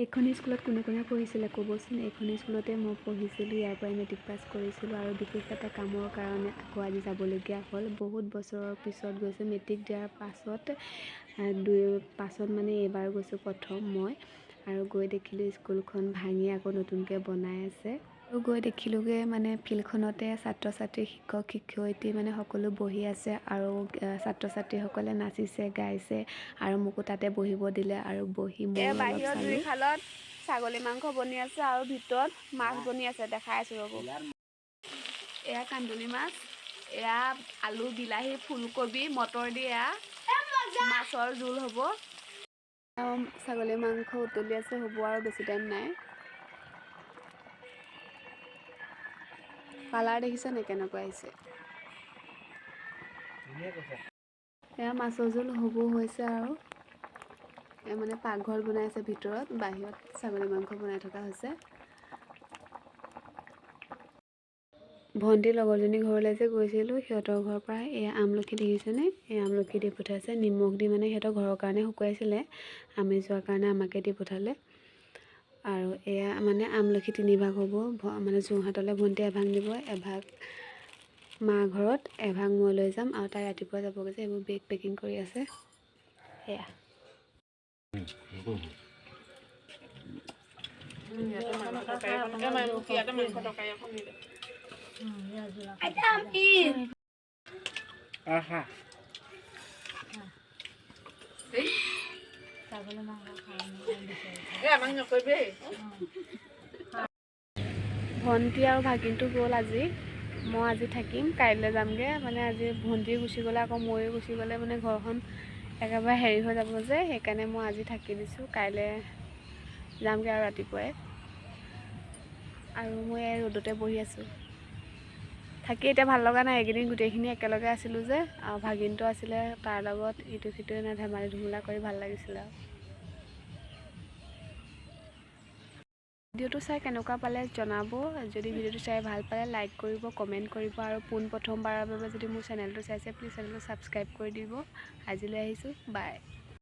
এইখন স্কুলত কোনে কোনে পঢ়িছিলে ক'বচোন। এইখন স্কুলতে মই পঢ়িছিলোঁ, ইয়াৰ পৰাই মেট্ৰিক পাছ কৰিছিলোঁ আৰু বিশেষ এটা কামৰ কাৰণে আকৌ আজি যাবলগীয়া হ'ল। বহুত বছৰৰ পিছত গৈছোঁ, মেট্ৰিক দিয়াৰ পাছত মানে এইবাৰ গৈছোঁ প্ৰথম মই। আৰু গৈ দেখিলোঁ স্কুলখন ভাঙি আকৌ নতুনকৈ বনাই আছে। আৰু গৈ দেখিলোঁগৈ মানে ফিল্ডখনতে ছাত্ৰ ছাত্ৰী, শিক্ষক শিক্ষয়িত্ৰী মানে সকলো বহি আছে আৰু ছাত্ৰ ছাত্ৰীসকলে নাচিছে গাইছে আৰু মোকো তাতে বহিব দিলে আৰু বহি মোৰ বাহিৰত জুইশালত ছাগলী মাংস বনি আছে আৰু ভিতৰত মাছ বনি আছে, দেখাই আছোঁ ৰ'ব। এয়া কান্দুলি মাছ, এয়া আলু বিলাহী ফুলকবি মটৰ দি এয়া মাছৰ জোল হ'ব। ছাগলী মাংস উতলি আছে, হ'ব আৰু বেছি টাইম নাই। কালাৰ দেখিছেনে কেনেকুৱা আহিছে? এয়া মাছৰ জোল হ'ব হৈছে আৰু মানে পাকঘৰত বনাই আছে, ভিতৰত বাহিৰত ছাগলী মাংস বনাই থকা হৈছে। ভণ্টিৰ লগৰজনী ঘৰলৈ যে গৈছিলোঁ, সিহঁতৰ ঘৰৰ পৰা এয়া আমলখি দেখিছেনে? এই আমলখি দি পঠাইছে, নিমখ দি মানে সিহঁতৰ ঘৰৰ কাৰণে শুকুৱাইছিলে, আমি যোৱাৰ কাৰণে আমাকে দি পঠালে। আৰু এয়া মানে আমলখি 3 ভাগ হ'ব, মানে যোৰহাটলৈ ভণ্টি এভাগ নিব, এভাগ মা ঘৰত, এভাগ মই লৈ যাম আৰু তাই ৰাতিপুৱা যাবগৈ যে এইবোৰ বেগ পেকিং কৰি আছে। সেয়া ভণ্টি আৰু ভাগিনটো গ'ল আজি, মই আজি থাকিম, কাইলৈ যামগৈ। মানে আজি ভণ্টি গুচি গ'লে আকৌ ময়ো গুচি গ'লে মানে ঘৰখন একেবাৰে হেৰি হৈ যাব যে, সেইকাৰণে মই আজি থাকি দিছোঁ, কাইলৈ যামগৈ আৰু ৰাতিপুৱাই। আৰু মই এই ৰ'দতে বহি আছোঁ, থাকি এতিয়া ভাল লগা নাই। এইকেইদিন গোটেইখিনি একেলগে আছিলোঁ যে, আৰু ভাগিনটো আছিলে, তাৰ লগত ইটো সিটো ধেমালি ধুমুলা কৰি ভাল লাগিছিলে আৰু। ভিডিঅ'টো চাই কেনেকুৱা পালে জনাব। যদি ভিডিঅ'টো চাই ভাল পালে লাইক কৰিব, কমেণ্ট কৰিব আৰু পোনপ্ৰথমবাৰৰ বাবে যদি মোৰ চেনেলটো চাইছে প্লিজ চেনেলটো ছাবস্ক্ৰাইব কৰি দিব। আজিলৈ আহিছোঁ, বাই।